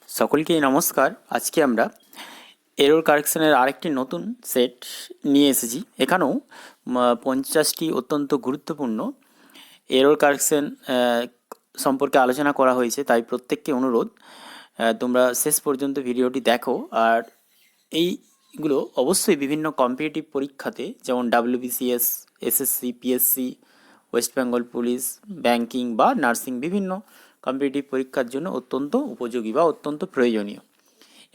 সকলকেই নমস্কার। আজকে আমরা এরর কারেকশনের আরেকটি নতুন সেট নিয়ে এসেছি। এখানেও 50টি অত্যন্ত গুরুত্বপূর্ণ এরর কারেকশন সম্পর্কে আলোচনা করা হয়েছে, তাই প্রত্যেককে অনুরোধ তোমরা শেষ পর্যন্ত ভিডিওটি দেখো। আর এইগুলো অবশ্যই বিভিন্ন কম্পিটিটিভ পরীক্ষাতে, যেমন WBCS, SSC, PSC, West Bengal police, banking বা নার্সিং, বিভিন্ন কম্পিটিটিভ পরীক্ষার জন্য অত্যন্ত উপযোগী বা অত্যন্ত প্রয়োজনীয়।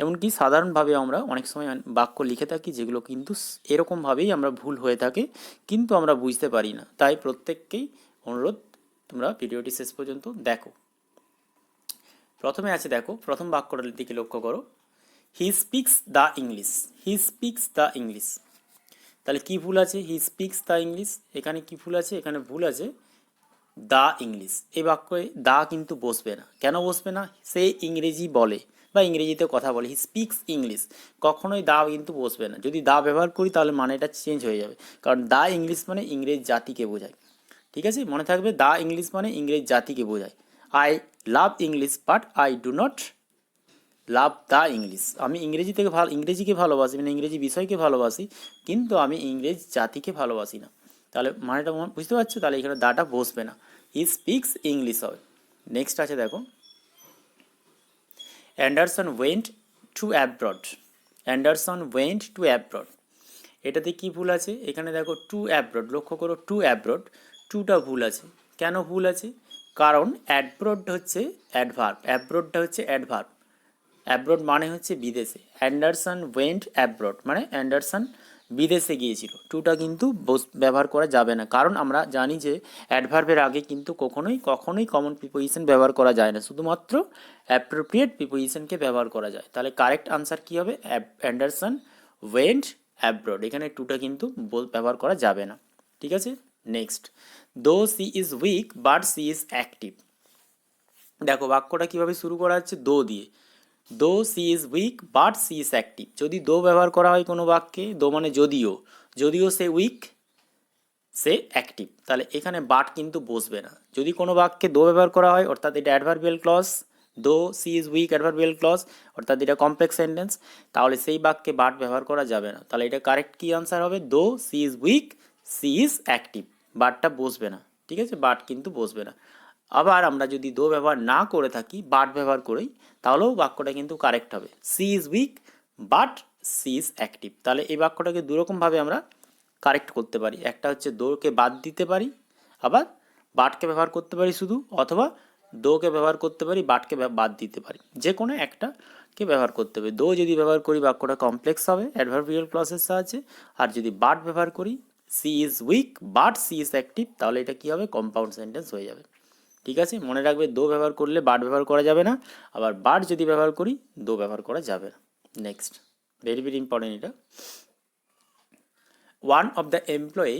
এমনকি সাধারণভাবে আমরা অনেক সময় বাক্য লিখে থাকি যেগুলো কিন্তু এরকমভাবেই আমরা ভুল হয়ে থাকে, কিন্তু আমরা বুঝতে পারি না। তাই প্রত্যেককেই অনুরোধ তোমরা ভিডিওটি শেষ পর্যন্ত দেখো। প্রথমে আছে, দেখো প্রথম বাক্যটার দিকে লক্ষ্য করো। He speaks the English. He speaks the English, তাহলে কি ভুল আছে? হি স্পিক্স দ্য ইংলিশ, এখানে কি ভুল আছে? এখানে ভুল আছে দা ইংলিশ। এই বাক্যে দা কিন্তু বসবে না। কেন বসবে না? সে ইংরেজি বলে বা ইংরেজিতে কথা বলে। হি স্পিক্স ইংলিশ, কখনোই দা কিন্তু বসবে না। যদি দা ব্যবহার করি তাহলে মানেটা চেঞ্জ হয়ে যাবে, কারণ দা ইংলিশ মানে ইংরেজ জাতিকে বোঝায়। ঠিক আছে, মনে থাকবে, দা ইংলিশ মানে ইংরেজ জাতিকে বোঝায়। I love English but I do not love the English. আমি ইংরেজিকে ভালোবাসি, মানে ইংরেজি বিষয়কে ভালোবাসি, কিন্তু আমি ইংরেজ জাতিকে ভালোবাসি না। তাহলে মানেটা বুঝতে পারছো? তাহলে এখানে দাটা বসবে না, হি স্পিক্স ইংলিশ হবে। নেক্সট আছে, দেখো Anderson went to abroad. Anderson went to abroad, এটাতে কি ভুল আছে? এখানে দেখো টু অ্যাব্রড, লক্ষ্য করো টু অ্যাব্রড, টুটা ভুল আছে। কেন ভুল আছে? কারণ অ্যাব্রড হচ্ছে অ্যাডভার্ব, অ্যাব্রডটা হচ্ছে অ্যাডভার্ব। অ্যাব্রড মানে হচ্ছে বিদেশে। অ্যান্ডারসন ওয়েন্ট অ্যাব্রড মানে অ্যান্ডারসন বিদেশে গিয়েছিল। টুটা কিন্তু ব্যবহার করা যাবে না, কারণ আমরা জানি যে অ্যাডভার্বের আগে কিন্তু কখনোই কমন প্রিপোজিশন ব্যবহার করা যায় না, শুধুমাত্র অ্যাপ্রোপ্রিয়েট প্রিপোজিশনকে ব্যবহার করা যায়। তাহলে কারেক্ট আনসার কি হবে? অ্যান্ডারসন ওয়েন্ট অ্যাব্রড, এখানে টুটা কিন্তু ব্যবহার করা যাবে না। ঠিক আছে, next, though she is weak but she is active. দেখো বাক্যটা কিভাবে শুরু করা হচ্ছে, দো দিয়ে। Though she is weak but she is active. যদি দো ব্যবহার করা হয় কোনো বাক্যে, দো মানে যদিও, যদিও সে উইক সে অ্যাক্টিভ, তাহলে এখানে বাট কিন্তু বসবে না। যদি কোনো বাক্যে দো ব্যবহার করা হয়, অর্থাৎ এটা adverbial clause, though she is weak adverbial clause, অর্থাৎ এটা কমপ্লেক্স সেন্টেন্স, তাহলে সেই বাক্যে বাট ব্যবহার করা যাবে না। তাহলে এটা কারেক্ট কি আনসার হবে? Though she is weak she is active, বাটটা বসবে না। ঠিক আছে, বাট কিন্তু বসবে না। আবার আমরা যদি দো ব্যবহার না করে থাকি, বাট ব্যবহার করেই, তাহলেও বাক্যটা কিন্তু কারেক্ট হবে, she is weak but she is active. তাহলে এই বাক্যটাকে দুরকমভাবে আমরা কারেক্ট করতে পারি। একটা হচ্ছে দোকে বাদ দিতে পারি, আবার বাটকে ব্যবহার করতে পারি শুধু, অথবা দোকে ব্যবহার করতে পারি, বাটকে বাদ দিতে পারি, যে কোনো একটাকে ব্যবহার করতে হবে। দো যদি ব্যবহার করি বাক্যটা কমপ্লেক্স হবে অ্যাডভার্বিয়াল ক্লজের সাহায্যে, আর যদি বাট ব্যবহার করি, she is weak but she is active, তাহলে এটা কী হবে? কম্পাউন্ড সেন্টেন্স হয়ে যাবে। ঠিক আছে, মনে রাখবে, দো ব্যবহার করলে বাট ব্যবহার করা যাবে না, আবার বাট যদি ব্যবহার করি দো ব্যবহার করা যাবে না। নেক্সট, ভেরি ভেরি ইম্পর্টেন্ট এটা। One of the employee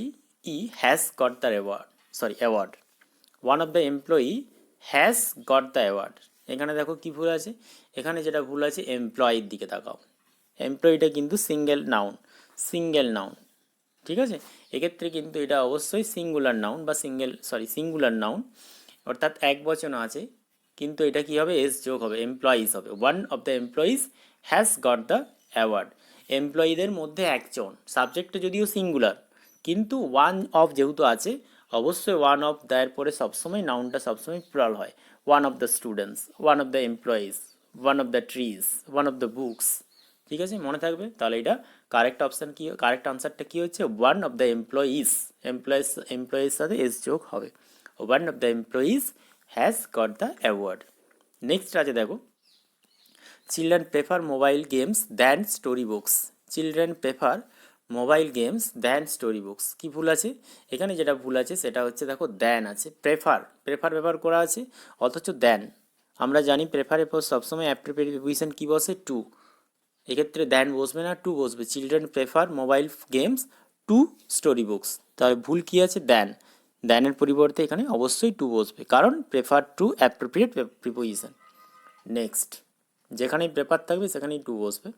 has got the award. One of the employee has got the award, এখানে দেখো কি ভুল আছে? এখানে যেটা ভুল আছে, এমপ্লয়ির দিকে তাকাও। এমপ্লয়িটা কিন্তু সিঙ্গেল নাউন। ঠিক আছে, এক্ষেত্রে কিন্তু এটা অবশ্যই সিঙ্গুলার নাউন বা সিঙ্গুলার নাউন, অর্থাৎ এক বচন আছে, কিন্তু এটা কি হবে? এস যোগ হবে, এমপ্লয়িজ হবে। One of the employees has got the award, এমপ্লয়িদের মধ্যে একজন, সাবজেক্টটা যদিও সিঙ্গুলার, কিন্তু ওয়ান অফ যেহেতু আছে, অবশ্যই ওয়ান অফ দ্য পরে সবসময় নাউনটা সবসময় প্লুরাল হয়। One of the students, one of the employees, one of the trees, one of the books. ঠিক আছে, মনে থাকবে। তাহলে এটা কারেক্ট অপশান কি, কারেক্ট আনসারটা কি হচ্ছে? ওয়ান অফ দ্য এমপ্লয়িজ সাথে এস যোগ হবে। One of the employees has got the award. Next আছে, দেখো children prefer mobile games than story books. Children prefer mobile games than story books, কী ভুল আছে? এখানে যেটা ভুল আছে সেটা হচ্ছে, দেখো দ্যান আছে, প্রেফার ব্যবহার করা আছে, অথচ দ্যান। আমরা জানি প্রেফারের পর সবসময় অ্যাপ্রোপ্রিয়েট প্রিপোজিশন কী বসে? টু। এক্ষেত্রে দ্যান বসবে না, টু বসবে। Children prefer mobile games to story books, তাহলে ভুল কী আছে? দ্যানের পরিবর্তে এখানে অবশ্যই টু বসবে, কারণ prefer to appropriate preposition. Next, যেখানেই প্রেফার থাকবে সেখানেই টু বসবে।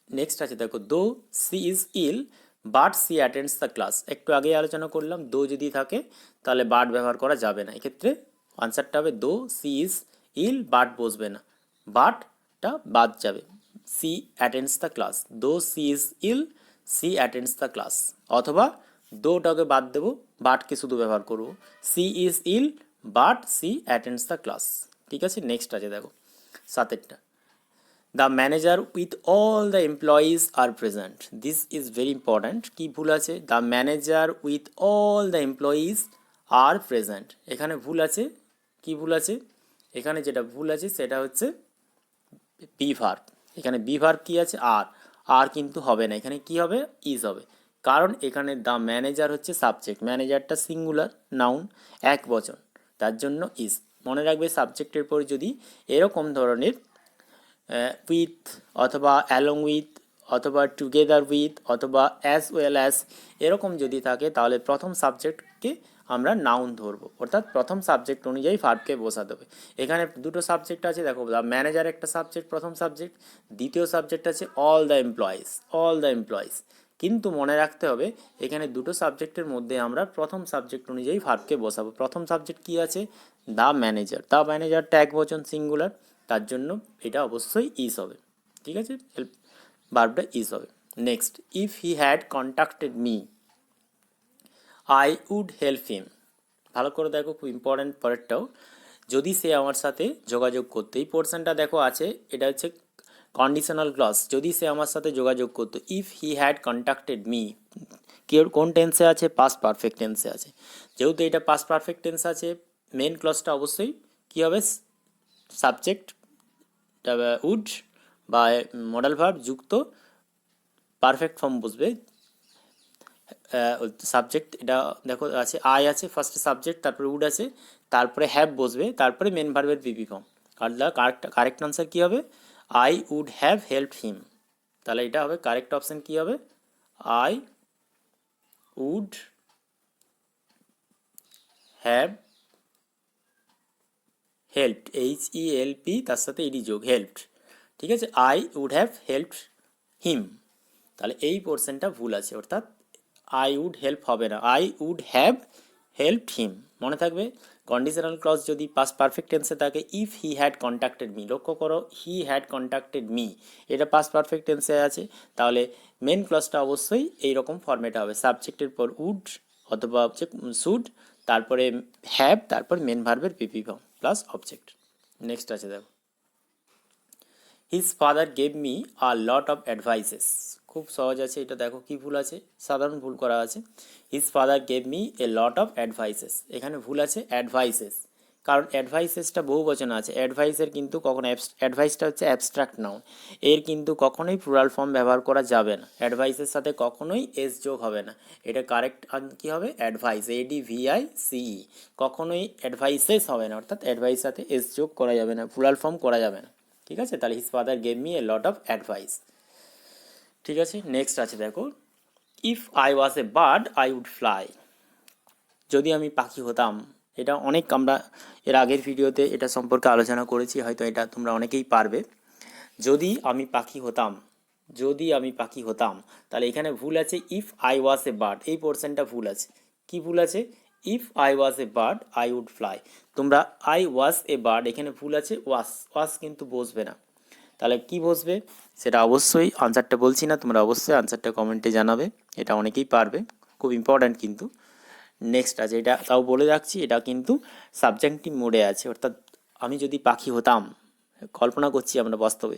নেক্সট আছে, দেখো though she is ill but she attends the class. একটু আগেই আলোচনা করলাম, দো যদি থাকে তাহলে বাট ব্যবহার করা যাবে না। এক্ষেত্রে আনসারটা হবে though she is ill but বসবে না, বাটটা বাদ যাবে, she attends the class, though she is ill she attends the class, অথবা দোটাকে বাদ দেবো, বাটকে শুধু ব্যবহার করব, she is ill but she attends the class. ঠিক আছে, নেক্সট আছে দেখো 7 the manager with all the employees are present, this is very important. কী ভুল আছে? The manager with all the employees are present, এখানে ভুল আছে। কি ভুল আছে? এখানে যেটা ভুল আছে সেটা হচ্ছে বি ভার্ব। এখানে বি ভার্ব কী আছে? আর কিন্তু হবে না, এখানে কি হবে? ইজ হবে। কারণ এখানে দ্য ম্যানেজার হচ্ছে সাবজেক্ট, ম্যানেজারটা সিঙ্গুলার নাউন, এক বচন, তার জন্য ইজ। মনে রাখবে সাবজেক্টের পর যদি এরকম ধরনের উইথ অথবা অ্যালং উইথ অথবা টুগেদার উইথ অথবা অ্যাজ ওয়েল অ্যাজ এরকম যদি থাকে, তাহলে প্রথম সাবজেক্টকে আমরা নাউন ধরবো, অর্থাৎ প্রথম সাবজেক্ট অনুযায়ী ভার্বকে বসাতে হবে। এখানে দুটো সাবজেক্ট আছে দেখো, দ্য ম্যানেজার একটা সাবজেক্ট, প্রথম সাবজেক্ট, দ্বিতীয় সাবজেক্ট আছে অল দ্য এমপ্লয়িজ। কিন্তু মনে রাখতে হবে এখানে দুটো সাবজেক্টের মধ্যে আমরা প্রথম সাবজেক্ট অনুযায়ী ভার্বকে বসাবো। প্রথম সাবজেক্ট কি আছে? দ্য ম্যানেজারটা এক বচন সিঙ্গুলার, তার জন্য এটা অবশ্যই ইজ হবে। ঠিক আছে, ভার্বটা ইজ হবে। Next, if he had contacted me I would help him. ভালো করে দেখো, খুব ইম্পর্ট্যান্ট পরেরটাও, যদি সে আমার সাথে যোগাযোগ করতো। এই পোর্শনটা দেখো আছে, এটা হচ্ছে কন্ডিশনাল ক্লজ, যদি সে আমার সাথে যোগাযোগ করতো। If he had contacted me, কোন টেন্সে আছে? পাস্ট পারফেক্ট টেন্সে আছে। যেহেতু এটা পাস্ট পারফেক্ট টেন্স আছে, মেন ক্লজটা অবশ্যই কী হবে? সাবজেক্ট উড বা মডেল ভার্ব যুক্ত পারফেক্ট ফর্ম বসবে। সাবজেক্ট এটা দেখো আছে, আই আছে ফার্স্টে সাবজেক্ট, তারপরে উড আছে, তারপরে হ্যাভ বসবে, তারপরে মেন ভার্বের পিপি ফর্ম। আর কারেক্ট আনসার কী হবে? I would have helped him. তাহলে এটা হবে কারেক্ট অপশান। কী হবে? I would have helped, HELP, তার সাথে ইডি যোগ, হেল্পড। ঠিক আছে, I would have helped him. তাহলে এই পোর্শনটা ভুল আছে, অর্থাৎ আই উড হেল্প হবে না, I would have helped him. মনে থাকবে, কন্ডিশনাল ক্লজ যদি পাস্ট পারফেক্ট টেন্সে থাকে, if he had contacted me, লক্ষ্য করো হি হ্যাড কন্ট্যাক্টেড মি, এটা পাস্ট পারফেক্ট টেন্সে আছে, তাহলে মেন ক্লজটা অবশ্যই এইরকম ফর্মেট হবে, সাবজেক্টের পর উড অথবা হচ্ছে শুড, তারপরে হ্যাভ, তারপর মেন ভার্বের PP form plus object. Next আছে দেখো, his father gave me a lot of advices. খুব সহজ আছে এটা, দেখো কি ভুল আছে, সাধারণ ভুল করা আছে। His father gave me a lot of advises, এখানে ভুল আছে অ্যাডভাইসেস, কারণ অ্যাডভাইসেসটা বহু বচন আছে। অ্যাডভাইসের কিন্তু কখনো অ্যাডভাইসটা হচ্ছে অ্যাবস্ট্রাক্ট নাউন, এর কিন্তু কখনোই প্লুরাল ফর্ম ব্যবহার করা যাবে না। অ্যাডভাইসের সাথে কখনোই এস যোগ হবে না, এটা কারেক্ট কী হবে? অ্যাডভাইস, ADVICE, কখনোই অ্যাডভাইসেস হবে না, অর্থাৎ অ্যাডভাইস সাথে এস যোগ করা যাবে না, প্লুরাল ফর্ম করা যাবে না। ঠিক আছে, তাহলে his father gave me a lot of advice. ঠিক আছে, নেক্সট আছে দেখো, if I was a bird I would fly, যদি আমি পাখি হতাম। এটা অনেক আমরা এর আগের ভিডিওতে এটা সম্পর্কে আলোচনা করেছি, হয়তো এটা তোমরা অনেকেই পারবে। যদি আমি পাখি হতাম, তাহলে এখানে ভুল আছে if I was a bird, এই পোর্শনটা ভুল আছে। কি ভুল আছে? If I was a bird I would fly, তোমরা আই ওয়াজ এ বার্ড, এখানে ভুল আছে ওয়াজ কিন্তু বসবে না। তাহলে কি বসবে সেটা অবশ্যই, আনসারটা বলছি না, তোমরা অবশ্যই আনসারটা কমেন্টে জানাবে, এটা অনেকেই পারবে, খুব ইম্পর্ট্যান্ট কিন্তু। নেক্সট আছে, এটা তাও বলে রাখছি, এটা কিন্তু সাবজেক্টিভ মোডে আছে, অর্থাৎ আমি যদি পাখি হতাম, কল্পনা করছি আমরা বাস্তবে,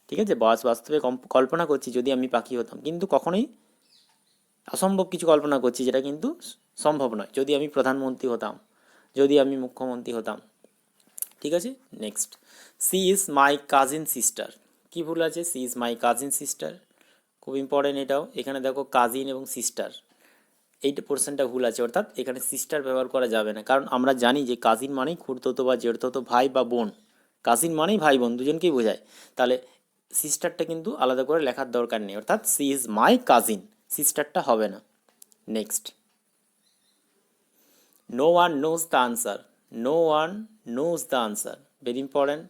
ঠিক আছে, বাস্তবে কল্পনা করছি যদি আমি পাখি হতাম, কিন্তু কখনোই অসম্ভব কিছু কল্পনা করছি যেটা কিন্তু সম্ভব নয়। যদি আমি প্রধানমন্ত্রী হতাম, যদি আমি মুখ্যমন্ত্রী হতাম। ঠিক আছে, next, she is my cousin sister, কী ভুল আছে? She is my cousin sister, খুব ইম্পর্টেন্ট এটাও। এখানে দেখো কাজিন এবং সিস্টার, এইটা পোর্শনটা ভুল আছে, অর্থাৎ এখানে সিস্টার ব্যবহার করা যাবে না, কারণ আমরা জানি যে কাজিন মানেই খুড়তুতো বা জেঠতুতো ভাই বা বোন, কাজিন মানেই ভাই বোন দুজনকেই বোঝায়। তাহলে সিস্টারটা কিন্তু আলাদা করে লেখার দরকার নেই, অর্থাৎ সি ইজ মাই কাজিন, সিস্টারটা হবে না। Next, no one knows the answer, no one knows the answer, very important,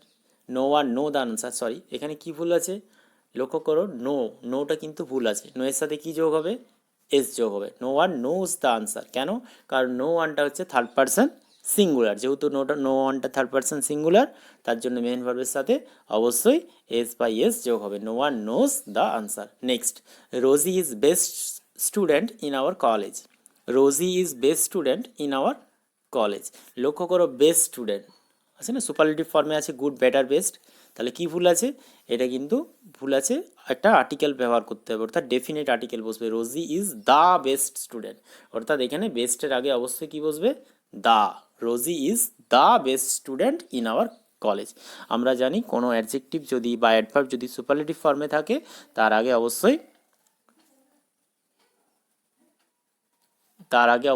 no one know the answer, sorry, এখানে কি ভুল আছে লক্ষ্য করো, নোটা কিন্তু ভুল আছে, নো এর সাথে কি যোগ হবে? এস যোগ হবে, no one knows the answer. কেন? কারণ নো ওয়ানটা হচ্ছে থার্ড পারসন সিঙ্গুলার, যেহেতু নো ওয়ানটা থার্ড পার্সন সিঙ্গুলার, তার জন্য মেন ভার্বের সাথে অবশ্যই এস বাই এস যোগ হবে। No one knows the answer. Next, Rosie is best student in our college. Rosie is best student in our college. লক্ষ্য করো, বেস্ট স্টুডেন্ট আছে না, সুপারলেটিভ ফর্মে আছে গুড, বেটার, বেস্ট। তাহলে কি ভুল আছে? এটা কিন্তু ভুল আছে, একটা আর্টিকেল ব্যবহার করতে হবে, অর্থাৎ ডেফিনেট আর্টিকেল বসবে। Rosie is the best student, অর্থাৎ এখানে বেস্টের আগে অবশ্যই কি বসবে? The. Rosie is the best student in our college. আমরা জানি কোনো অ্যাডজেক্টিভ যদি বা অ্যাডভার্ব যদি সুপারলেটিভ ফর্মে থাকে, তার আগে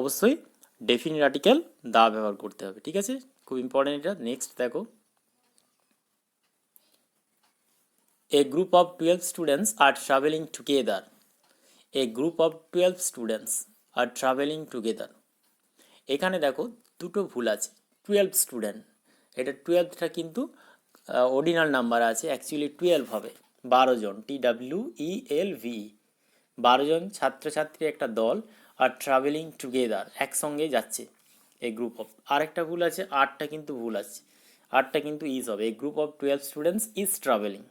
অবশ্যই ডেফিনিট আর্টিকেল দা ব্যবহার করতে হবে। ঠিক আছে, খুব ইম্পর্টেন্ট এটা। নেক্সট দেখো, a group of 12 students are travelling together. A group of 12 students are travelling together. এখানে দেখো দুটো ভুল আছে। 12 স্টুডেন্ট, এটা 12টা কিন্তু অর্ডিনাল নাম্বার আছে, অ্যাকচুয়ালি 12 হবে। 12 জন, TWELV, 12 জন ছাত্রছাত্রী একটা দল, আর ট্রাভেলিং টুগেদার একসঙ্গে যাচ্ছে। এই গ্রুপ অফ, আরেকটা ভুল আছে, আটটা কিন্তু ভুল আছে, আটটা কিন্তু ইজ হবে। এই group of 12 students is travelling.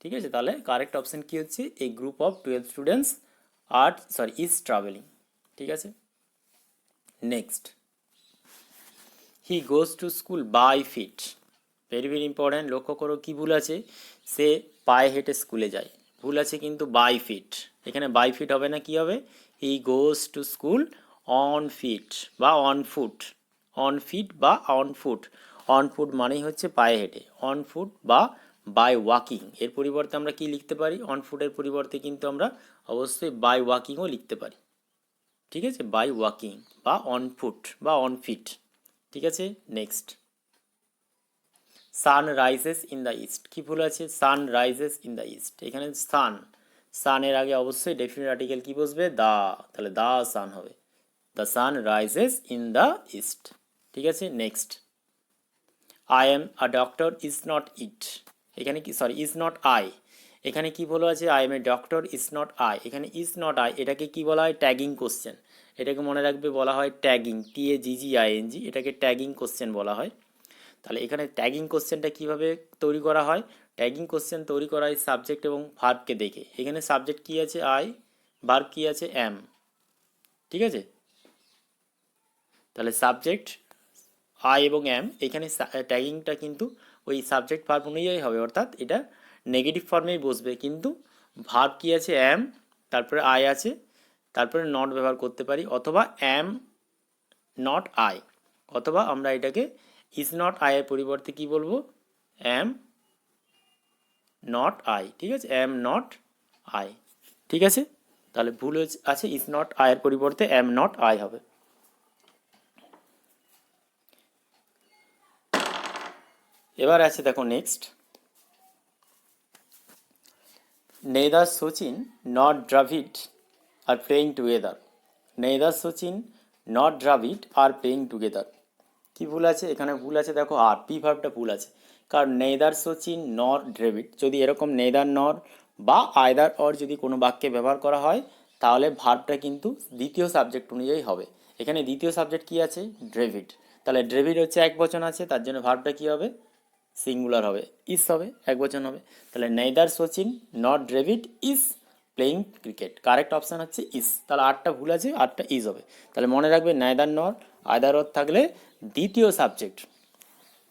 ঠিক আছে, তাহলে কারেক্ট অপশন কি হচ্ছে? এই group of 12 students is travelling. ঠিক আছে, next, he goes to school by feet. Very very important. লক্ষ্য করো কি ভুল আছে? সে পায়ে হেঁটে স্কুলে যায়, ভুল আছে কিন্তু বাই ফিট। এখানে বাই ফিট হবে না, কি হবে? He goes to school on feet বা অন ফুট। অন ফিট বা অন ফুট। অন ফুট মানেই হচ্ছে পায়ে হেঁটে। অন ফুট বা বাই ওয়াকিং, এর পরিবর্তে আমরা কি লিখতে পারি? অন ফুটের পরিবর্তে কিন্তু আমরা অবশ্যই বাই ওয়াকিংও লিখতে পারি। ঠিক আছে, বাই ওয়াকিং বা অন ফুট বা অন ফিট। ঠিক আছে, next, San rises in the east. কি ভুল আছে? সান রাইজেস ইন দ্য ইস্ট। এখানে সানের আগে অবশ্যই ডেফিনেট আর্টিকেল কি বসবে? দা। তাহলে দা সান হবে। The sun rises in the east. ঠিক আছে, next, I am a doctor is not it. এখানে কি, সরি, ইজ নট আই। এখানে কি বলা আছে? I M a doctor is not I. এখানে ইজ নট আই, এটাকে কি বলা হয়? Tagging question. এটাকে মনে রাখবে, বলা হয় ট্যাগিং, TAGGING, এটাকে ট্যাগিং কোশ্চেন বলা হয়। তাহলে এখানে ট্যাগিং কোশ্চেনটা কিভাবে তৈরি করা হয়? ট্যাগিং কোশ্চেন তৈরি করা হয় সাবজেক্ট এবং ভার্বকে দেখে। এখানে সাবজেক্ট কি আছে? আই, ভার্ব কি আছে? অ্যাম। ঠিক আছে, তাহলে সাবজেক্ট আই এবং অ্যাম, এখানে ট্যাগিংটা কিন্তু ওই সাবজেক্ট ভার্ব অনুযায়ী হবে, অর্থাৎ এটা নেগেটিভ ফর্মেই বসবে, কিন্তু ভার্ব কি আছে? অ্যাম, তারপরে আই আছে, তারপরে নট ব্যবহার করতে পারি, অথবা অ্যাম নট আই, অথবা আমরা এটাকে ইজ নট আই এর পরিবর্তে কি বলবো? Am not I. ঠিক আছে, অ্যাম নট আই। ঠিক আছে, তাহলে ভুল আছে, ইজ নট আই এর পরিবর্তে অ্যাম নট আই হবে। এবার আছে দেখো next, neither Sachin nor Dravid are playing together. Neither Sachin nor Dravid are playing together. কি ভুল আছে? এখানে ভুল আছে দেখো, আর পি ভার্বটা ভুল আছে, কারণ নেদার সচিন নর ড্রাভিড, যদি এরকম নেদার নর বা আয়দার অর যদি কোনো বাক্যে ব্যবহার করা হয়, তাহলে ভার্বটা কিন্তু দ্বিতীয় সাবজেক্ট অনুযায়ী হবে। এখানে দ্বিতীয় সাবজেক্ট কি আছে? ড্রেভিড। তাহলে ড্রেভিড হচ্ছে এক বচন আছে, তার জন্য ভার্বটা কি হবে? সিঙ্গুলার হবে, ইস হবে, এক বচন হবে। তাহলে neither Sachin nor Dravid is playing cricket. Correct option হচ্ছে ইস। তাহলে আটটা ভুল আছে, আটটা ইজ হবে। তাহলে মনে রাখবে, নেইদার নর আইদার অর থাকলে দ্বিতীয় সাবজেক্ট,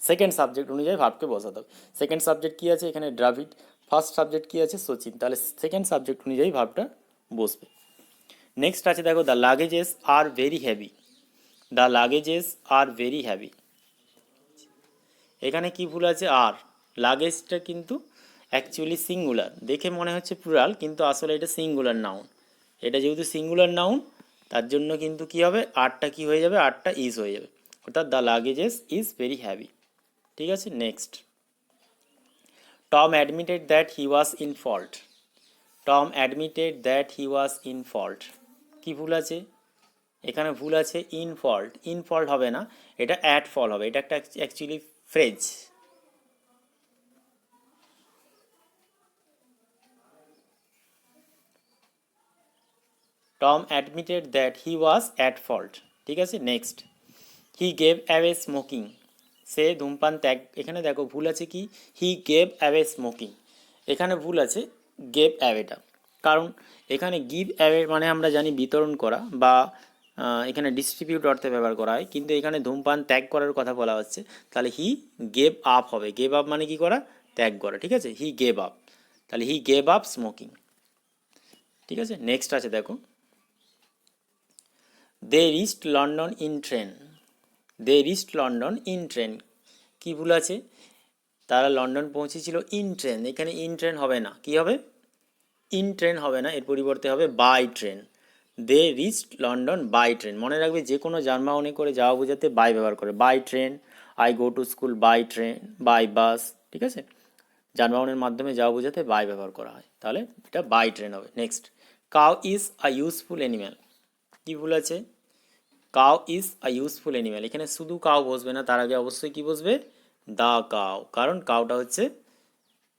সেকেন্ড সাবজেক্ট অনুযায়ী ভার্বকে বসাতে হবে। সেকেন্ড সাবজেক্ট কী আছে? এখানে ড্রাভিড। ফার্স্ট সাবজেক্ট কী আছে? সচিন। তাহলে সেকেন্ড সাবজেক্ট অনুযায়ী ভার্বটা বসবে। নেক্সট আছে দেখো, the luggages are very heavy. The luggages are very heavy. এখানে কি ভুল আছে? আর লাগেজটা কিন্তু অ্যাকচুয়ালি সিঙ্গুলার, দেখে মনে হচ্ছে প্লুরাল, কিন্তু আসলে এটা সিঙ্গুলার নাউন। এটা যেহেতু সিঙ্গুলার নাউন, তার জন্য কিন্তু কি হবে? আরটা কি হয়ে যাবে? আরটা ইজ হয়ে যাবে, অর্থাৎ দ্য লাগেজেস ইজ ভেরি হ্যাভি। ঠিক আছে, next, Tom admitted that he was in fault. Tom admitted that he was in fault. কি ভুল আছে? এখানে ভুল আছে ইন ফল্ট। ইন ফল্ট হবে না, এটা অ্যাট ফল হবে। এটা একটা actually phrase. Tom admitted that he was at fault. ঠিক আছে, next, he gave away smoking, সে ধূমপান ত্যাগ, এখানে দেখো ভুল আছে কি, হি গেভ অ্যাওয়ে স্মোকিং, এখানে ভুল আছে গেভ অ্যাওয়েটা, কারণ এখানে গিভ অ্যাওয়ে মানে আমরা জানি বিতরণ করা বা এখানে ডিস্ট্রিবিউট অর্থে ব্যবহার করা হয়, কিন্তু এখানে ধূমপান ত্যাগ করার কথা বলা হচ্ছে, তাহলে হি গেভ আপ হবে, গেভ আপ মানে কি করা, ত্যাগ করা, ঠিক আছে, হি গেভ আপ, তাহলে হি গেভ আপ স্মোকিং, ঠিক আছে। নেক্সট আছে দেখো, they reached London in train, they reached London in train, কি ভুল আছে, তারা লন্ডন পৌঁছেছিল ইন ট্রেন, এখানে ইন ট্রেন হবে না, কি হবে, ইন ট্রেন হবে না, এর পরিবর্তে হবে by train, they reached London by train, মনে রাখবে যে কোনো যানবাহনে করে যাওয়া বোঝাতে বাই ব্যবহার করে, by train, I go to school by train, by bus, ঠিক আছে, যানবাহনের মাধ্যমে যাওয়া বোঝাতে বাই ব্যবহার করা হয়, তাহলে এটা বাই ট্রেন হবে। Next, cow is a useful animal, কি ভুল আছে, cow is a useful animal, এখানে শুধু কাউ বসবে না, তার আগে অবশ্যই কি বসবে, দ্য কাউ, কারণ কাউটা হচ্ছে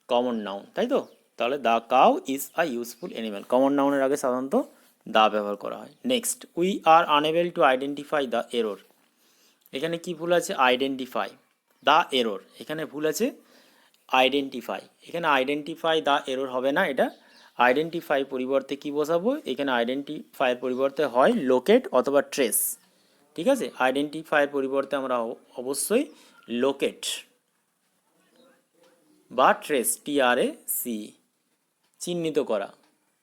কমন নাউন, তাই তো, তাহলে the cow is a useful animal, common নাউনের আগে সাধারণত দা ব্যবহার করা হয়। Next, we are unable to identify the error, এখানে কি ভুল আছে, আইডেন্টিফাই দ্য এরর, এখানে ভুল আছে আইডেন্টিফাই, এখানে আইডেন্টিফাই দ্য এরর হবে না, এটা আইডেন্টিফাই পরিবর্তে কি বসাবো, এখানে আইডেন্টিফাইয়ের পরিবর্তে হয় লোকেট অথবা ট্রেস, ঠিক আছে, আইডেন্টিফাইয়ের পরিবর্তে আমরা অবশ্যই লোকেট বা ট্রেস, TRAC, চিহ্নিত করা,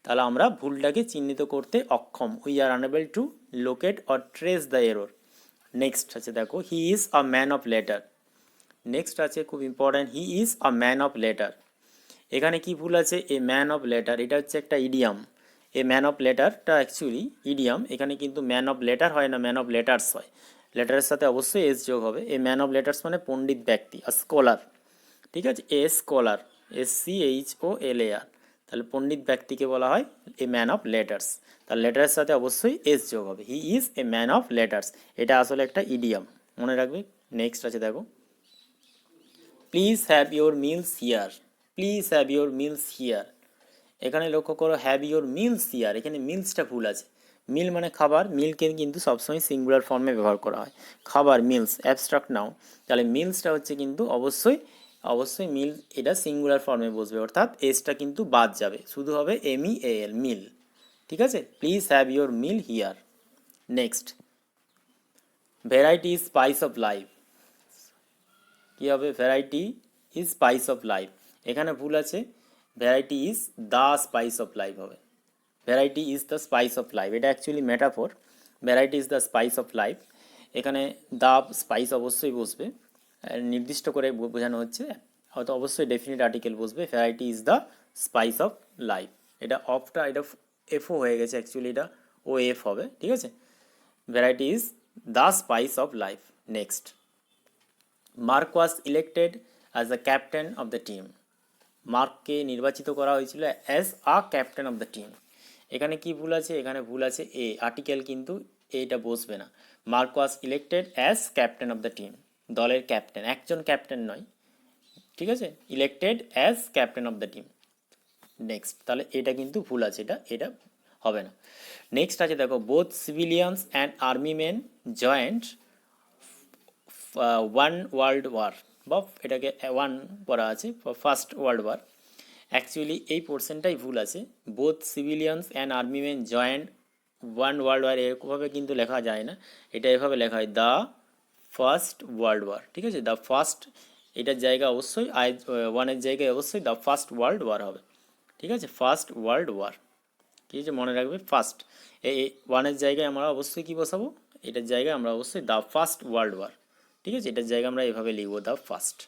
তাহলে আমরা ভুলটাকে চিহ্নিত করতে অক্ষম, we are unable to locate or trace the error. Next আছে দেখো, he is a man of letter, next আছে খুব important, he is a man of letter, এখানে কি ভুল আছে, এ ম্যান অফ লেটার এটা হচ্ছে একটা ইডিয়াম, এ ম্যান অফ লেটারটা অ্যাকচুয়ালি ইডিয়াম, এখানে কিন্তু ম্যান অফ লেটার হয় না, ম্যান অফ লেটার্স হয়, লেটারের সাথে অবশ্যই এস যোগ হবে, এ ম্যান অফ লেটার্স মানে পণ্ডিত ব্যক্তি, আর স্কলার, ঠিক আছে, এ স্কলার, SCHOLAR, তাহলে পণ্ডিত ব্যক্তিকে বলা হয় এ ম্যান অফ লেটার্স, তাহলে লেটারের সাথে অবশ্যই এস যোগ হবে, he is a man of letters, এটা আসলে একটা ইডিয়াম, মনে রাখবে। নেক্সট আছে দেখো, please have your meals here, please have your meals here, এখানে লক্ষ্য করো হ্যাভ ইউর মিলস হিয়ার, এখানে মিলসটা ভুল আছে, মিল মানে খাবার, মিলকে কিন্তু সবসময় সিঙ্গুলার ফর্মে ব্যবহার করা হয়, খাবার মিলস অ্যাবস্ট্রাক্ট নাও, তাহলে মিলসটা হচ্ছে কিন্তু অবশ্যই অবশ্যই মিল, এটা সিঙ্গুলার ফর্মে বসবে, অর্থাৎ এসটা কিন্তু বাদ যাবে, শুধু হবে MEAL, মিল, ঠিক আছে, please have your meal here. Next, variety is spice of life, কী হবে, variety is spice of life, এখানে ভুল আছে, variety is the spice of life হবে, variety is the spice of life, এটা actually metaphor, variety is the spice of life, এখানে the spice অবশ্যই বসবে, নির্দিষ্ট করে বোঝানো হচ্ছে, হয়তো অবশ্যই ডেফিনিট আর্টিকেল বসবে, variety is the spice of life, এটা অফটা এটা FO হয়ে গেছে, অ্যাকচুয়ালি এটা OF হবে, ঠিক আছে, variety is the spice of life. Next, Mark was elected as the captain of the team, মার্ককে নির্বাচিত করা হয়েছিল as a captain of the team, এখানে কি ভুল আছে, এখানে ভুল আছে এ, আর্টিকেল কিন্তু এইটা বসবে না, mark was elected as captain of the team, দলের ক্যাপ্টেন, একজন ক্যাপ্টেন নয়, ঠিক আছে, elected as captain of the team. Next, তাহলে এটা কিন্তু ভুল আছে, এটা এটা হবে না। নেক্সট আছে দেখো, both civilians and army men joined one world war, বা এটাকে ওয়ান করা আছে ফার্স্ট ওয়ার্ল্ড ওয়ার, অ্যাকচুয়ালি এই পোর্শনটাই ভুল আছে, both civilians and army men joined one world war, এরকমভাবে কিন্তু লেখা যায় না, এটা এভাবে লেখা হয় দ্য ফার্স্ট ওয়ার্ল্ড ওয়ার, ঠিক আছে, দ্য ফার্স্ট, এটার জায়গা অবশ্যই ওয়ানের জায়গায় অবশ্যই দ্য ফার্স্ট ওয়ার্ল্ড ওয়ার হবে, ঠিক আছে, ফার্স্ট ওয়ার্ল্ড ওয়ার, ঠিক আছে, মনে রাখবে ফার্স্ট, এই ওয়ানের জায়গায় আমরা অবশ্যই কী বসাবো, এটার জায়গায় আমরা অবশ্যই দ্য ফার্স্ট ওয়ার্ল্ড ওয়ার, ঠিক আছে, এটার জায়গায় আমরা এভাবে লিখবো দ্য ফার্স্ট,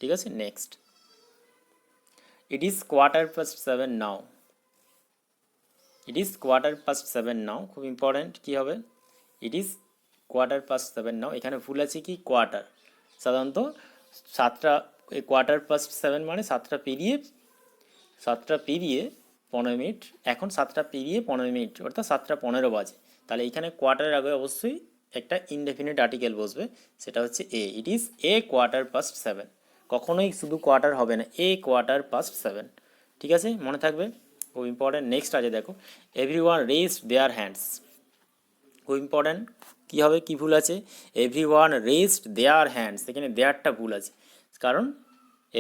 ঠিক আছে। Next, it is 7:15 now, it is 7:15 নাও, খুব ইম্পর্ট্যান্ট, কী হবে, ইট ইজ 7:15 নাও, এখানে ভুল আছে কি, কোয়ার্টার, সাধারণত 7টা, এই 7:15 মানে 7টা পেরিয়ে 15 মিনিট, এখন 7টা পেরিয়ে 15 মিনিট, অর্থাৎ 7টা 15 বাজে, তাহলে এখানে কোয়ার্টারের আগে অবশ্যই একটা ইনডেফিনিট আর্টিকেল বসবে, সেটা হচ্ছে ইট ইজ 7:15, কখনোই শুধু কোয়ার্টার হবে না, 7:15, ঠিক আছে, মনে থাকবে, খুব ইম্পর্ট্যান্ট। নেক্সট আছে দেখো, এভরিওয়ান রেজড দেয়ার হ্যান্ডস, খুব ইম্পর্ট্যান্ট, কী হবে, কী ভুল আছে? এভরিওয়ান রেজড দেয়ার হ্যান্ডস, এখানে দেয়ারটা ভুল আছে, কারণ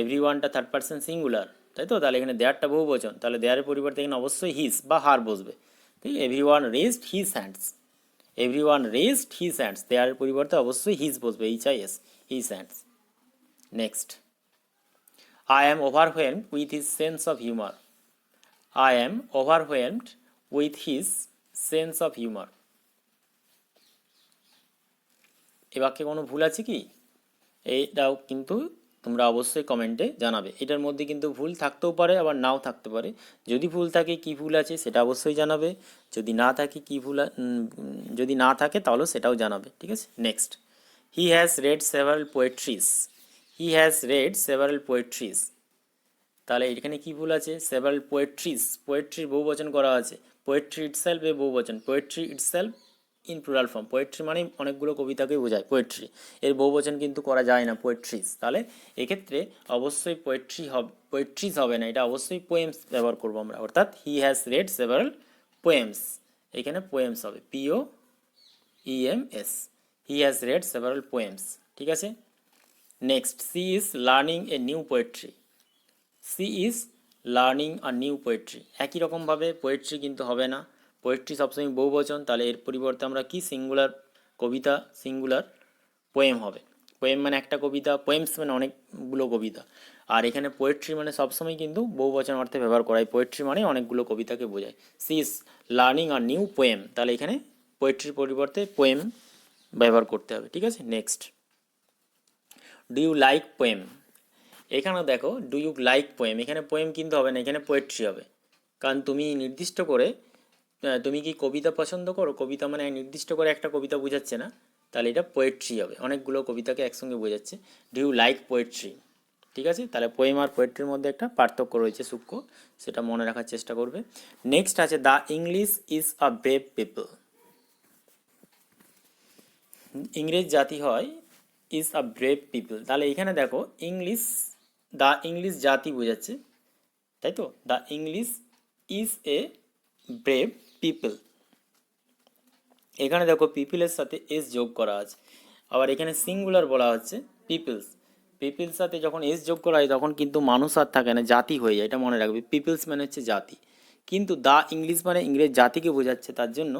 এভরিওয়ানটা থার্ড পারসন সিঙ্গুলার, তাই তো? তাহলে এখানে দেয়ারটা বহুবচন, তাহলে দেয়ারের পরিবর্তে এখানে অবশ্যই হিজ বা হার বসবে। ঠিক, everyone raised his hands, everyone raised his hands, দেয়ারের পরিবর্তে অবশ্যই হিজ বসবে, HIS, his hands. Next, I am overwhelmed with his sense of humor. I am overwhelmed with his sense of humor. এ বাক্যে কোনো ভুল আছে কি? এইটাও কিন্তু তোমরা অবশ্যই কমেন্টে জানাবে। এটার মধ্যে কিন্তু ভুল থাকতেও পারে, আবার নাও থাকতে পারে। যদি ভুল থাকে, কি ভুল আছে সেটা অবশ্যই জানাবে। যদি না থাকে, কি ভুল যদি না থাকে তাহলেও সেটাও জানাবে। ঠিক আছে, next, he has read several poetries. He has read several poetries, তাহলে এখানে কি ভুল আছে? সেভারাল পোয়েট্রিজ, পোয়েট্রির বহুবচন করা আছে, পোয়েট্রি ইটসেলফ এর বহুবচন, poetry itself in plural form, poetry মানে অনেকগুলো কবিতাকে বোঝায়, পোয়েট্রি এর বহুবচন কিন্তু করা যায় না, পোয়েট্রিজ। তাহলে এক্ষেত্রে অবশ্যই পোয়েট্রি হবে, পোয়েট্রিজ হবে না, এটা অবশ্যই পোয়েমস ব্যবহার করবো আমরা, অর্থাৎ he has read several poems, এখানে পোয়েমস হবে, POEMS, he has read several poems. ঠিক আছে, next, she is learning a new poetry. She is learning a new poetry, একই রকমভাবে পোয়েট্রি কিন্তু হবে না, পোয়েট্রি সবসময় বহুবচন, তাহলে এর পরিবর্তে আমরা কি সিঙ্গুলার কবিতা, সিঙ্গুলার পোয়েম হবে। পোয়েম মানে একটা কবিতা, পোয়েমস মানে অনেকগুলো কবিতা, আর এখানে পোয়েট্রি মানে সবসময় কিন্তু বহুবচন অর্থে ব্যবহার করা হয়, পোয়েট্রি মানে অনেকগুলো কবিতাকে বোঝায়। She is learning a new poem, তাহলে এখানে পোয়েট্রির পরিবর্তে পোয়েম ব্যবহার করতে হবে। ঠিক আছে, next, do you like poem. এখানে দেখো, ডু ইউ লাইক পোয়েম, এখানে পোয়েম কিন্তু হবে না, এখানে পোয়েট্রি হবে, কারণ তুমি নির্দিষ্ট করে তুমি কি কবিতা পছন্দ করো, কবিতা মানে নির্দিষ্ট করে একটা কবিতা বোঝাচ্ছে না, তাহলে এটা পোয়েট্রি হবে, অনেকগুলো কবিতাকে একসঙ্গে বোঝাচ্ছে। Do you like poetry. ঠিক আছে, তাহলে পোয়েম আর পোয়েট্রির মধ্যে একটা পার্থক্য রয়েছে সূক্ষ্ম, সেটা মনে রাখার চেষ্টা করবে। নেক্সট আছে, the English is a brave people. ইংরেজ জাতি হয় ইজ আ ব্রেভ পিপল, তাহলে এখানে দেখো ইংলিশ, দ্য ইংলিশ জাতি বোঝাচ্ছে, তাই তো? The English is a brave people, এখানে দেখো পিপলের সাথে এস যোগ করা আছে, আবার এখানে সিঙ্গুলার বলা হচ্ছে পিপলস, পিপলস সাথে যখন এস যোগ করা হয় তখন কিন্তু মানুষ আর থাকে না, জাতি হয়ে যায়, এটা মনে রাখবে। পিপলস মানে হচ্ছে জাতি, কিন্তু দ্য ইংলিশ মানে ইংরেজ জাতিকে বোঝাচ্ছে, তার জন্য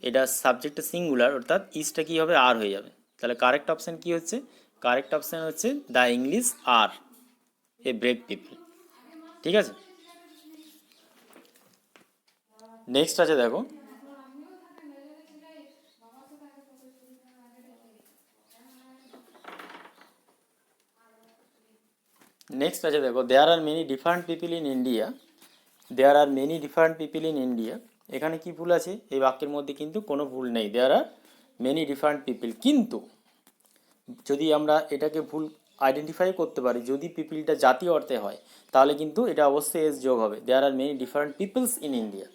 এটা সাবজেক্টটা সিঙ্গুলার, অর্থাৎ ইসটা কী হবে, আর হয়ে যাবে। তাহলে কারেক্ট অপশান কী হচ্ছে? কারেক্ট অপশান হচ্ছে the English are a brave people. ঠিক আছে, নেক্সট আছে দেখো, নেক্সট আছে দেখো, there are many different people in India. There are many different people in India, এখানে কি ভুল আছে? এই বাক্যের মধ্যে কিন্তু কোনো ভুল নেই, দেয়ার আর মেনি ডিফারেন্ট পিপল, কিন্তু যদি আমরা এটাকে ভুল আইডেন্টিফাই করতে পারি, যদি পিপলটা জাতীয় অর্থে হয় তাহলে কিন্তু এটা অবশ্যই এস যোগ হবে, there are many different peoples in India.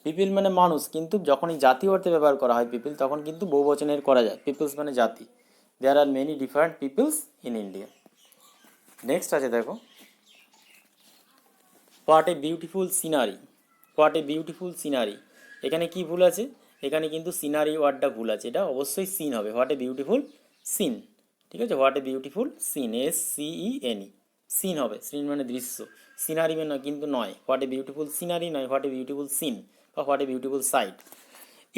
People মানে মানুষ, কিন্তু যখনই জাতীয় অর্থে ব্যবহার করা হয় পিপল, তখন কিন্তু বহুবচনের করা যায়, পিপলস মানে জাতি। There are many different peoples in India. Next আছে দেখো, what a beautiful scenery. What a beautiful scenery, এখানে কি ভুল আছে? এখানে কিন্তু সিনারি ওয়ার্ডটা ভুল আছে, এটা অবশ্যই সিন হবে, হোয়াট এ বিউটিফুল সিন। ঠিক আছে, what a beautiful scene, SCENE, scene হবে, সিন মানে দৃশ্য, সিনারি মানে কিন্তু নয়, হোয়াট এ বিউটিফুল সিনারি নয়, হোয়াট এ বিউটিফুল সিন বা what a beautiful sight.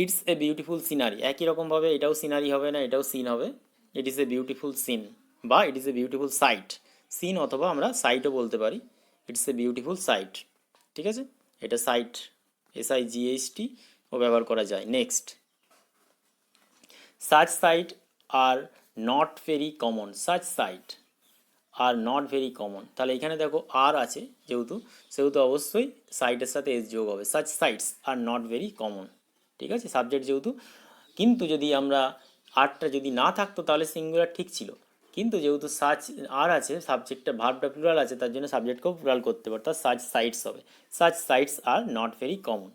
It's a beautiful scenery, একই রকমভাবে এটাও সিনারি হবে না, এটাও সিন হবে, it is a beautiful scene বা it is a beautiful sight, scene অথবা আমরা সাইটও বলতে পারি, ইটস এ বিউটিফুল সাইট। ঠিক আছে, এটা সাইট, SIGHT ও ব্যবহার করা যায়। Next, such sight are not very common, such sight are not very common, তাহলে এখানে দেখো আর আছে যেহেতু, সেহেতু অবশ্যই সাইটের সাথে এস যোগ হবে, such sites R not very common. ঠিক আছে, সাবজেক্ট যেহেতু, কিন্তু যদি আমরা আরটা যদি না থাকতো তাহলে সিঙ্গুলার ঠিক ছিল, কিন্তু যেহেতু সাচ আর আছে, সাবজেক্টটা ভার্বটা প্লুরাল আছে, তার জন্য সাবজেক্টকেও প্লুরাল করতে পারতো, সাচ সাইটস হবে, such sites R not very common.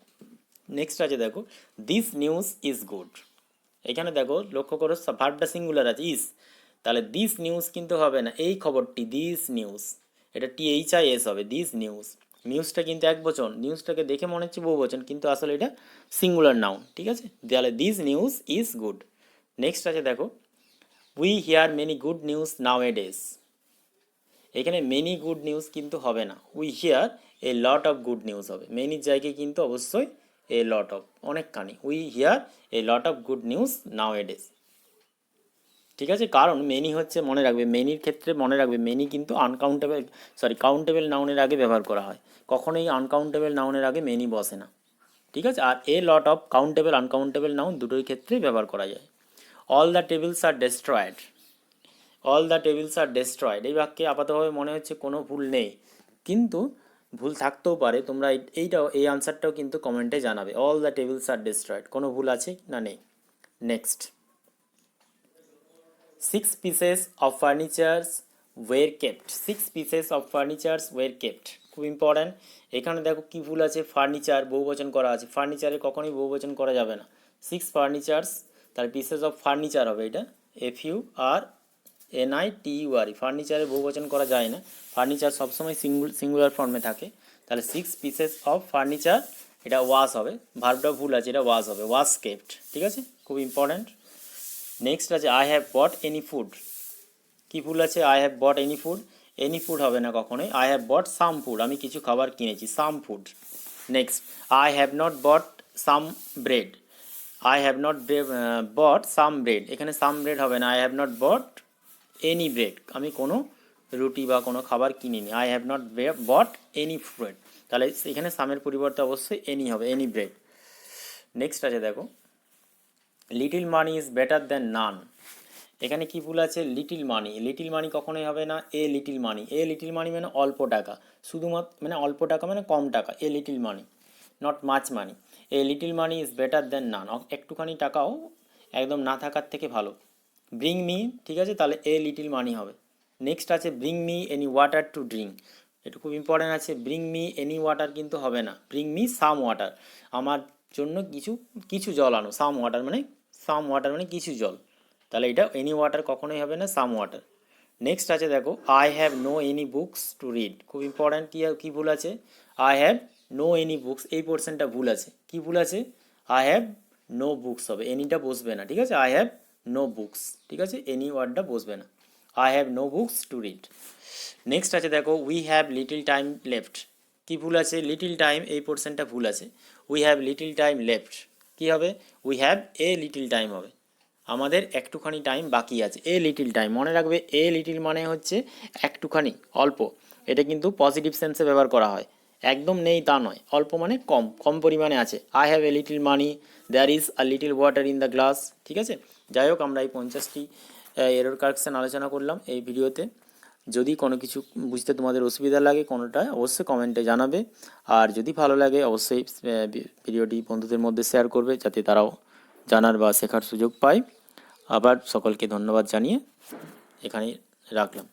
Next আছে দেখো, দিস নিউজ ইজ গুড, এখানে দেখো লক্ষ্য করো ভার্বটা সিঙ্গুলার আছে ইজ, তাহলে দিস নিউজ কিন্তু হবে না, এই খবরটি, দিস নিউজ, এটা THIS হবে, দিস নিউজ, নিউজটা কিন্তু এক বচন, নিউজটাকে দেখে মনে হচ্ছে বহু বচন, কিন্তু আসলে এটা সিঙ্গুলার নাউন। ঠিক আছে, তাহলে this news is good, next আছে দেখো we here many good news now A days. এখানে মেনি গুড নিউজ কিন্তু হবে না, we here A lot of good news হবে। মেনির জায়গায় কিন্তু অবশ্যই এ লট অফ, অনেকখানি। We here A lot of good news now A days. ঠিক আছে, কারণ মেনি হচ্ছে, মনে রাখবে মেনির ক্ষেত্রে মনে রাখবে মেনি কিন্তু আনকাউন্টেবল কাউন্টেবল নাউনের আগে ব্যবহার করা হয়, কখনোই আনকাউন্টেবল নাউনের আগে মেনি বসে না। ঠিক আছে, আর a lot of countable uncountable noun দুটোই ক্ষেত্রেই ব্যবহার করা যায়। All the tables are destroyed. All the tables are destroyed, এই বাক্যে আপাতভাবে মনে হচ্ছে কোনো ভুল নেই, কিন্তু ভুল থাকতেও পারে। তোমরা এই আনসারটাও কিন্তু কমেন্টে জানাবে। All the tables are destroyed, কোনো ভুল আছে না নেই। Next, 6 pieces of furnitures were kept. 6 pieces of furnitures were kept. খুব ইম্পর্ট্যান্ট। এখানে দেখো কি ভুল আছে, ফার্নিচার বহুবচন করা আছে, ফার্নিচারে কখনোই বহুবচন করা যাবে না। 6 ফার্নিচার্স, তার পিসেস অফ ফার্নিচার হবে এটা, FURNITURE। ফার্নিচারে বহুবচন করা যায় না, ফার্নিচার সবসময় সিঙ্গুলার ফর্মে থাকে। তাহলে 6 পিসেস অফ ফার্নিচার, এটা ওয়াস হবে, ভার্বটা ভুল আছে, এটা ওয়াস হবে, ওয়াস কেপ্ট। ঠিক আছে, খুব ইম্পর্ট্যান্ট। নেক্সট আছে I have bought any food. কি ভুল আছে, I have bought any food, any food হবে না কখনোই, I have bought some food, আমি কিছু খাবার কিনেছি, some food. Next, I have not bought some bread. I have not bought some bread, এখানে সাম ব্রেড হবে না, I have not bought any bread, আমি কোনো রুটি বা কোনো খাবার কিনিনি। I have not bought any bread, তাহলে এখানে সামের পরিবর্তে অবশ্যই এনি হবে, এনি ব্রেড। নেক্সট আছে দেখো little money is better than none. এখানে কি ভুল আছে, লিটিল মানি, লিটিল মানি কখনোই হবে না, এ লিটিল মানি। এ লিটিল মানি মানে অল্প টাকা, শুধুমাত্র মানে অল্প টাকা মানে কম টাকা, a little money, not much money. A little money is better than none, একটুখানি টাকাও একদম না থাকার থেকে ভালো। ব্রিং মি, ঠিক আছে, তাহলে এ লিটিল মানি হবে। নেক্সট আছে bring me any water to drink, এটা খুব ইম্পর্ট্যান্ট আছে, ব্রিং মি এনি ওয়াটার কিন্তু হবে না, ব্রিং মি সাম ওয়াটার, আমার জন্য কিছু কিছু জল আনো। সাম ওয়াটার মানে কিছু জল, তাহলে এটা এনি ওয়াটার কখনোই হবে না, সাম ওয়াটার। নেক্সট আছে দেখো I have no any books to read. খুব ইম্পর্ট্যান্ট, কি ভুল আছে, I have no any books, এই পোর্শনটা ভুল আছে। কি ভুল আছে, আই হ্যাভ নো বুকস হবে, এনিটা বসবে না। ঠিক আছে, আই হ্যাভ নো বুকস, ঠিক আছে, এনি ওয়ার্ডটা বসবে না, I have no books to read. Next আছে দেখো we have little time left. কি ভুল আছে, লিটিল টাইম এই পোর্শনটা ভুল আছে, we have little time left, কী হবে, we have a little time হবে, আমাদের একটুখানি টাইম বাকি আছে, এ লিটিল টাইম। মনে রাখবে এ লিটিল মানে হচ্ছে একটুখানি, অল্প, এটা কিন্তু পজিটিভ সেন্সে ব্যবহার করা হয়, একদম নেই তা নয়, অল্প মানে কম, কম পরিমাণে আছে। I have a little money, there is a little water in the glass. ঠিক আছে, যাই হোক আমরা এই 50টি এরর কারেকশান আলোচনা করলাম এই ভিডিওতে। যদি কোনো কিছু বুঝতে তোমাদের অসুবিধা লাগে কোনোটা, অবশ্যই কমেন্টে জানাবে, আর যদি ভালো লাগে অবশ্যই ভিডিওটি বন্ধুদের মধ্যে শেয়ার করবে, যাতে তারাও জানার বা শেখার সুযোগ পায়। আবার সকলকে ধন্যবাদ জানিয়ে এখানেই রাখলাম।